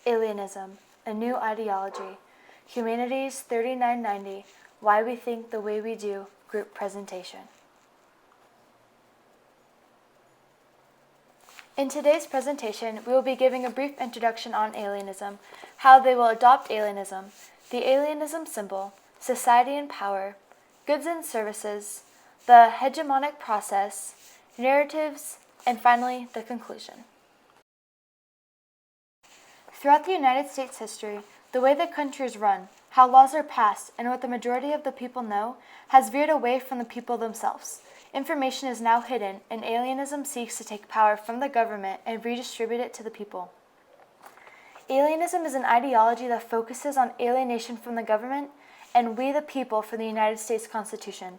Alienism, a new ideology. Humanities 3990, Why We Think the Way We Do, group presentation. In today's presentation, we will be giving a brief introduction on alienism, how they will adopt alienism, the alienism symbol, society and power, goods and services, the hegemonic process, narratives, and finally, the conclusion. Throughout the United States history, the way the country is run, how laws are passed, and what the majority of the people know, has veered away from the people themselves. Information is now hidden, and alienism seeks to take power from the government and redistribute it to the people. Alienism is an ideology that focuses on alienation from the government and we the people for the United States Constitution.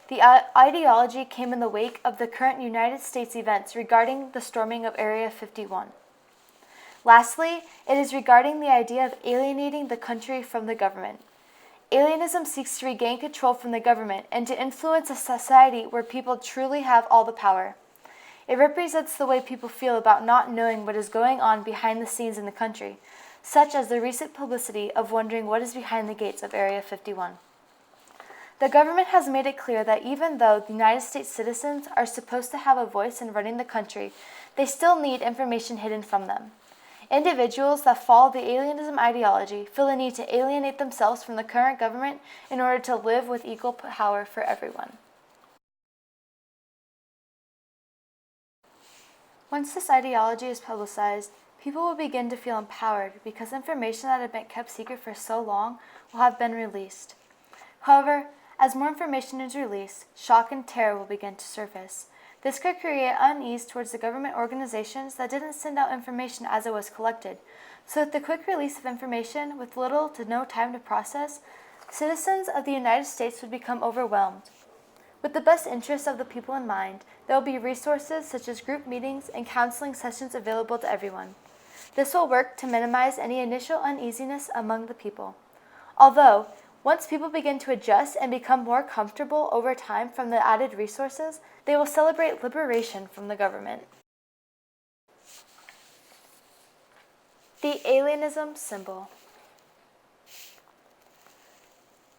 The ideology came in the wake of the current United States events regarding the storming of Area 51. Lastly, it is regarding the idea of alienating the country from the government. Alienism seeks to regain control from the government and to influence a society where people truly have all the power. It represents the way people feel about not knowing what is going on behind the scenes in the country, such as the recent publicity of wondering what is behind the gates of Area 51. The government has made it clear that even though the United States citizens are supposed to have a voice in running the country, they still need information hidden from them. Individuals that follow the alienism ideology feel the need to alienate themselves from the current government in order to live with equal power for everyone. Once this ideology is publicized, people will begin to feel empowered because information that had been kept secret for so long will have been released. However, as more information is released, shock and terror will begin to surface. This could create unease towards the government organizations that didn't send out information as it was collected. So with the quick release of information with little to no time to process, citizens of the United States would become overwhelmed. With the best interests of the people in mind, there will be resources such as group meetings and counseling sessions available to everyone. This will work to minimize any initial uneasiness among the people. Although, once people begin to adjust and become more comfortable over time from the added resources, they will celebrate liberation from the government. The alienism symbol.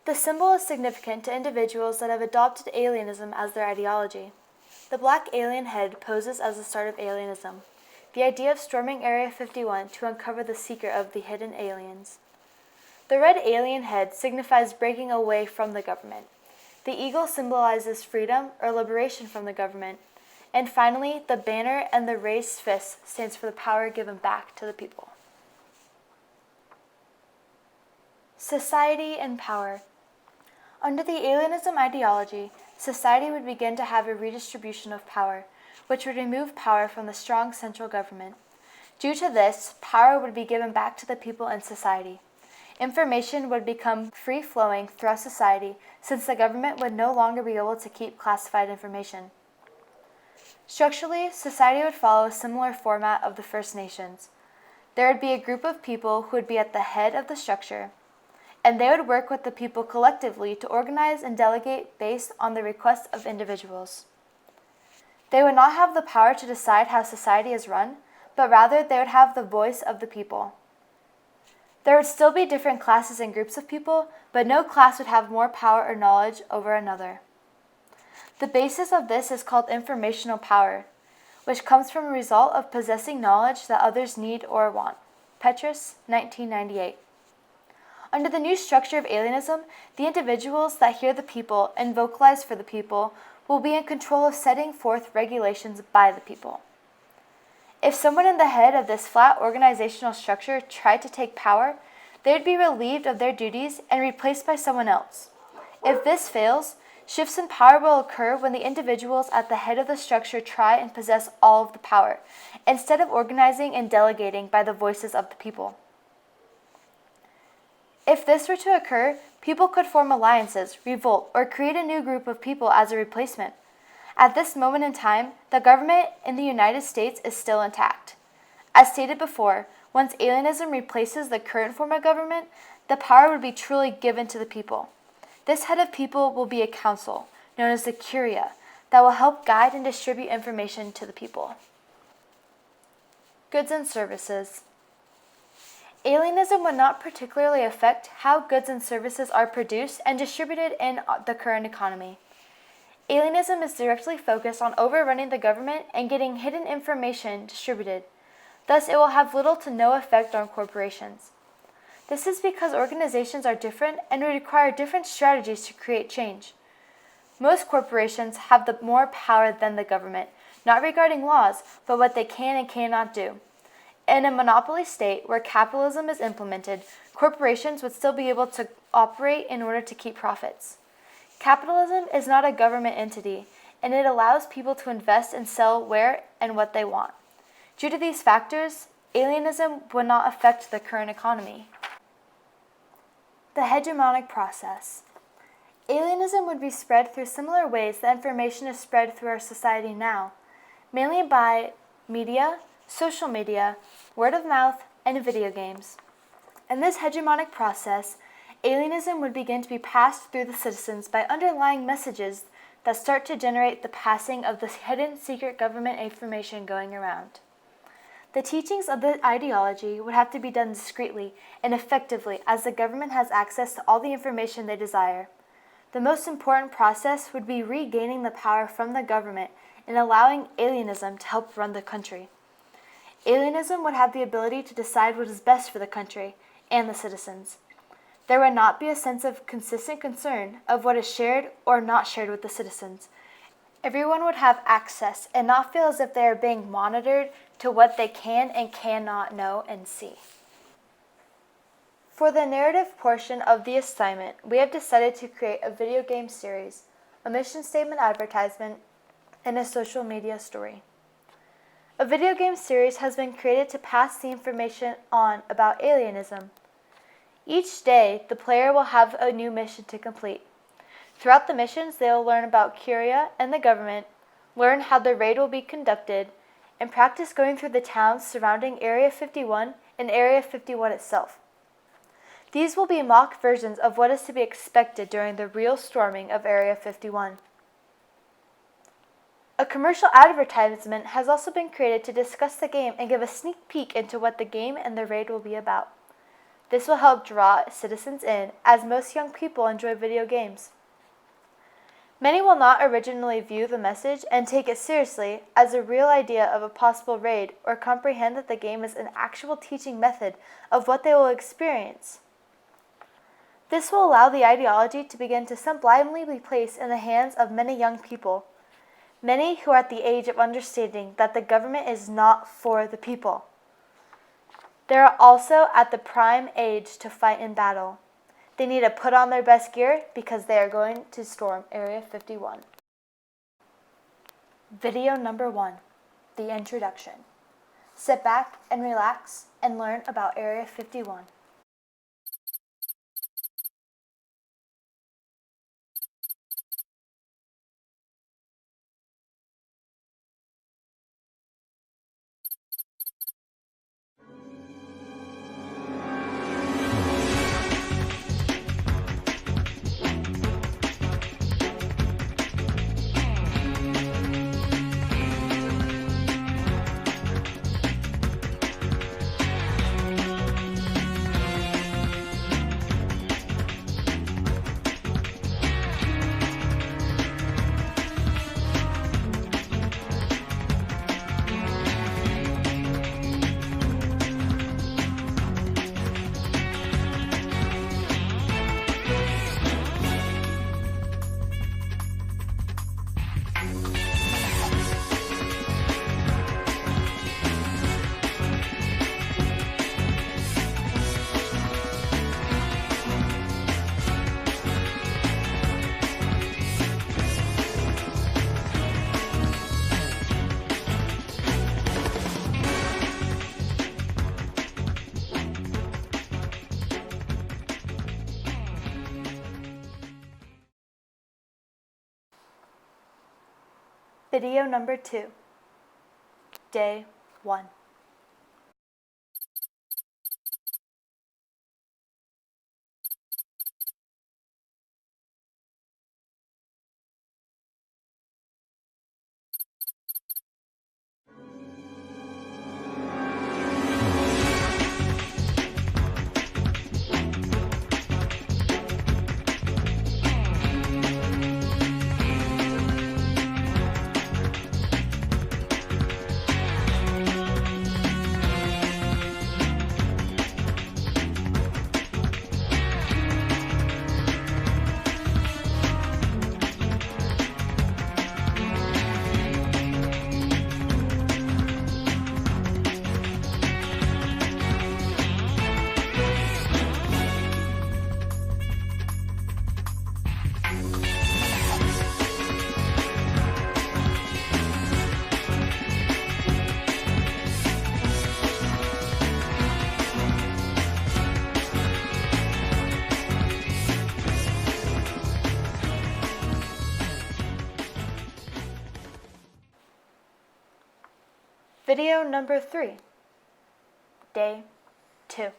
The symbol is significant to individuals that have adopted alienism as their ideology. The black alien head poses as the start of alienism, the idea of storming Area 51 to uncover the secret of the hidden aliens. The red alien head signifies breaking away from the government. The eagle symbolizes freedom or liberation from the government. And finally, the banner and the raised fist stands for the power given back to the people. Society and power. Under the alienism ideology, society would begin to have a redistribution of power, which would remove power from the strong central government. Due to this, power would be given back to the people in society. Information would become free-flowing throughout society since the government would no longer be able to keep classified information. Structurally, society would follow a similar format of the First Nations. There would be a group of people who would be at the head of the structure, and they would work with the people collectively to organize and delegate based on the requests of individuals. They would not have the power to decide how society is run, but rather they would have the voice of the people. There would still be different classes and groups of people, but no class would have more power or knowledge over another. The basis of this is called informational power, which comes from a result of possessing knowledge that others need or want. Petrus, 1998. Under the new structure of alienism, the individuals that hear the people and vocalize for the people will be in control of setting forth regulations by the people. If someone in the head of this flat organizational structure tried to take power, they would be relieved of their duties and replaced by someone else. If this fails, shifts in power will occur when the individuals at the head of the structure try and possess all of the power, instead of organizing and delegating by the voices of the people. If this were to occur, people could form alliances, revolt, or create a new group of people as a replacement. At this moment in time, the government in the United States is still intact. As stated before, once alienism replaces the current form of government, the power would be truly given to the people. This head of people will be a council, known as the Curia, that will help guide and distribute information to the people. Goods and services. Alienism would not particularly affect how goods and services are produced and distributed in the current economy. Alienism is directly focused on overrunning the government and getting hidden information distributed. Thus, it will have little to no effect on corporations. This is because organizations are different and require different strategies to create change. Most corporations have more power than the government, not regarding laws, but what they can and cannot do. In a monopoly state where capitalism is implemented, corporations would still be able to operate in order to keep profits. Capitalism is not a government entity, and it allows people to invest and sell where and what they want. Due to these factors, alienism would not affect the current economy. The hegemonic process. Alienism would be spread through similar ways that information is spread through our society now, mainly by media, social media, word of mouth, and video games. In this hegemonic process, alienism would begin to be passed through the citizens by underlying messages that start to generate the passing of the hidden secret government information going around. The teachings of the ideology would have to be done discreetly and effectively as the government has access to all the information they desire. The most important process would be regaining the power from the government and allowing alienism to help run the country. Alienism would have the ability to decide what is best for the country and the citizens. There would not be a sense of consistent concern of what is shared or not shared with the citizens. Everyone would have access and not feel as if they are being monitored to what they can and cannot know and see. For the narrative portion of the assignment, we have decided to create a video game series, a mission statement advertisement, and a social media story. A video game series has been created to pass the information on about alienism. Each day, the player will have a new mission to complete. Throughout the missions, they will learn about Curia and the government, learn how the raid will be conducted, and practice going through the towns surrounding Area 51 and Area 51 itself. These will be mock versions of what is to be expected during the real storming of Area 51. A commercial advertisement has also been created to discuss the game and give a sneak peek into what the game and the raid will be about. This will help draw citizens in, as most young people enjoy video games. Many will not originally view the message and take it seriously as a real idea of a possible raid or comprehend that the game is an actual teaching method of what they will experience. This will allow the ideology to begin to sublimely be placed in the hands of many young people, many who are at the age of understanding that the government is not for the people. They are also at the prime age to fight in battle. They need to put on their best gear because they are going to storm Area 51. Video number 1, the introduction. Sit back and relax and learn about Area 51. Video number 2, Day 1. Video number 3, day 2.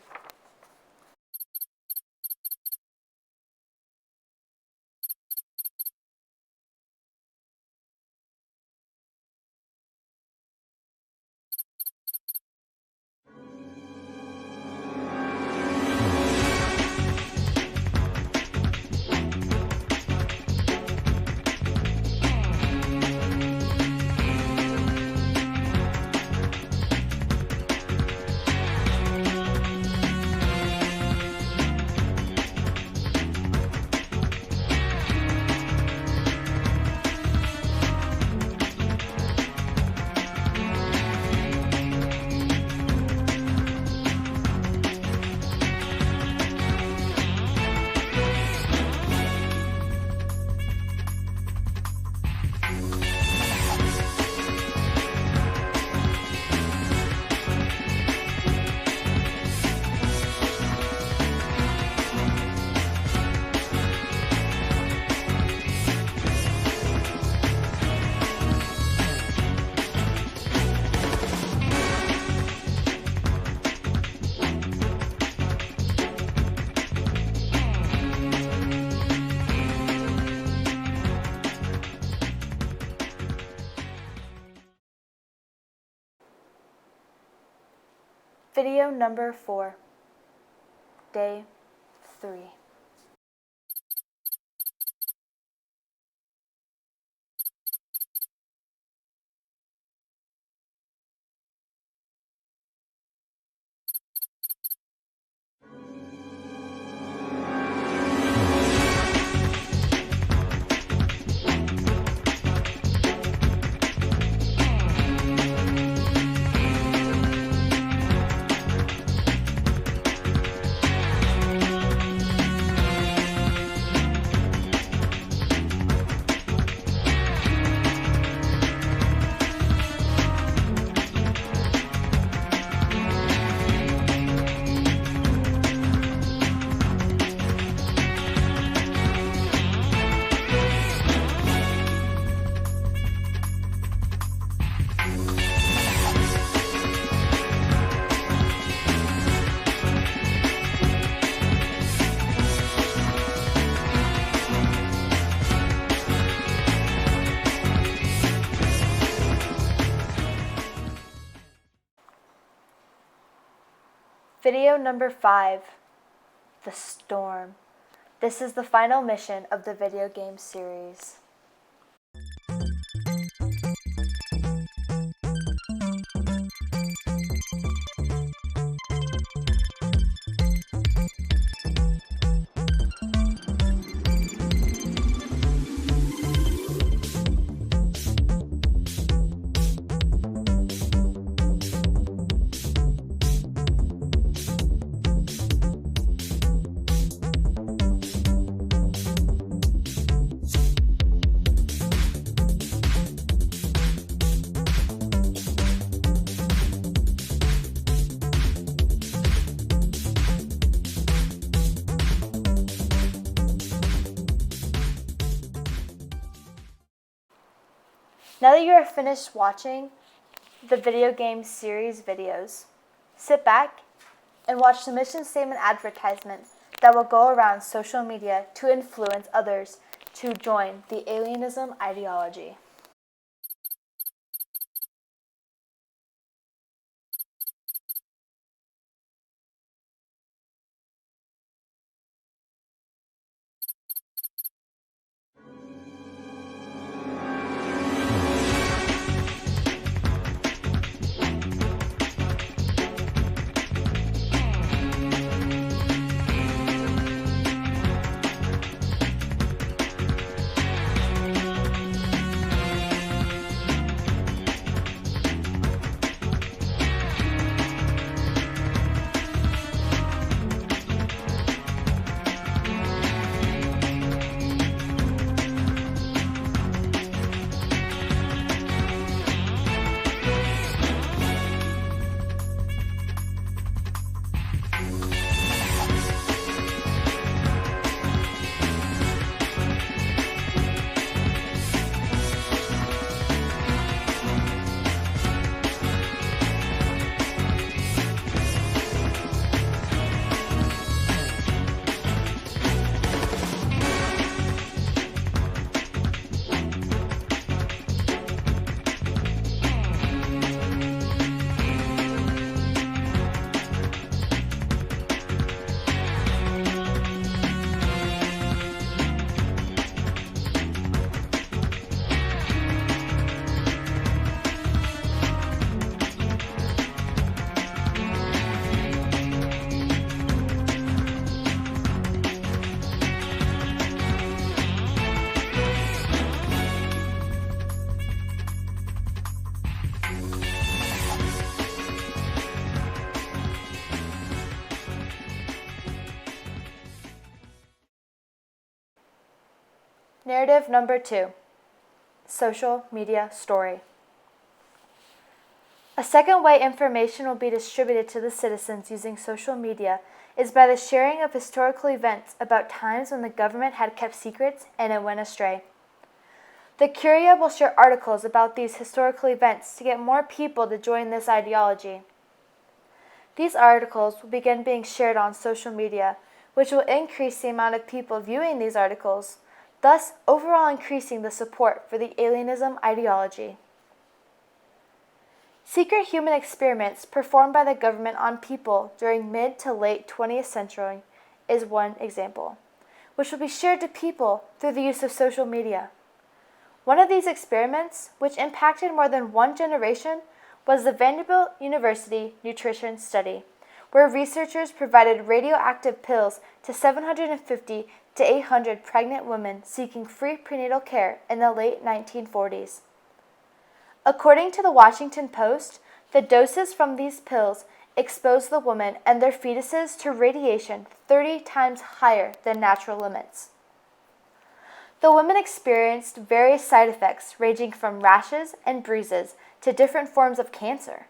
Video number 4, day 3. Video number 5, The Storm. This is the final mission of the video game series. Now that you are finished watching the video game series videos, sit back and watch the mission statement advertisement that will go around social media to influence others to join the alienism ideology. Narrative number 2. Social media story. A second way information will be distributed to the citizens using social media is by the sharing of historical events about times when the government had kept secrets and it went astray. The Curia will share articles about these historical events to get more people to join this ideology. These articles will begin being shared on social media, which will increase the amount of people viewing these articles, thus overall increasing the support for the alienism ideology. Secret human experiments performed by the government on people during mid to late 20th century is one example, which will be shared to people through the use of social media. One of these experiments, which impacted more than one generation, was the Vanderbilt University Nutrition Study, where researchers provided radioactive pills to 750 to 800 pregnant women seeking free prenatal care in the late 1940s. According to the Washington Post, the doses from these pills exposed the women and their fetuses to radiation 30 times higher than natural limits. The women experienced various side effects ranging from rashes and bruises to different forms of cancer.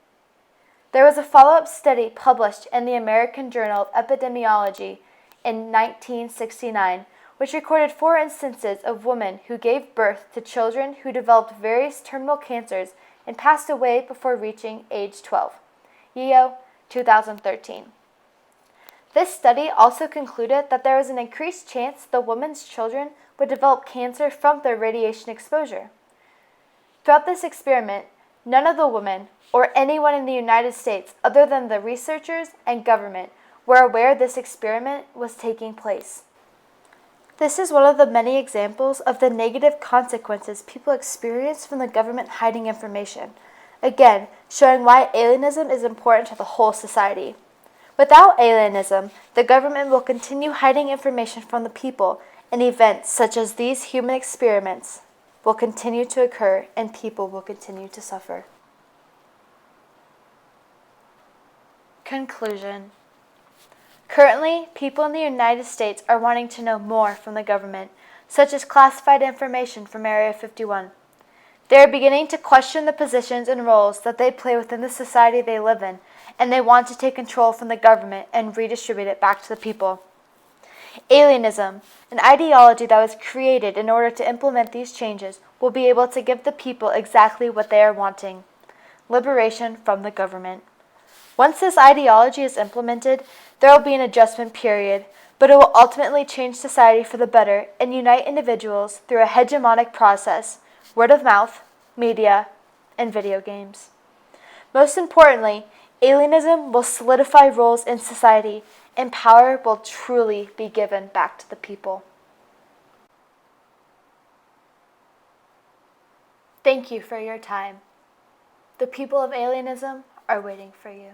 There was a follow-up study published in the American Journal of Epidemiology in 1969, which recorded 4 instances of women who gave birth to children who developed various terminal cancers and passed away before reaching age 12. Yeo, 2013. This study also concluded that there was an increased chance the woman's children would develop cancer from their radiation exposure. Throughout this experiment, none of the women, or anyone in the United States other than the researchers and government, were aware this experiment was taking place. This is one of the many examples of the negative consequences people experience from the government hiding information, again showing why alienism is important to the whole society. Without alienism, the government will continue hiding information from the people, and events such as these human experiments will continue to occur and people will continue to suffer. Conclusion. Currently, people in the United States are wanting to know more from the government, such as classified information from Area 51. They are beginning to question the positions and roles that they play within the society they live in, and they want to take control from the government and redistribute it back to the people. Alienism, an ideology that was created in order to implement these changes, will be able to give the people exactly what they are wanting: liberation from the government. Once this ideology is implemented, there will be an adjustment period, but it will ultimately change society for the better and unite individuals through a hegemonic process: word of mouth, media, and video games. Most importantly, alienism will solidify roles in society, and power will truly be given back to the people. Thank you for your time. The people of alienism are waiting for you.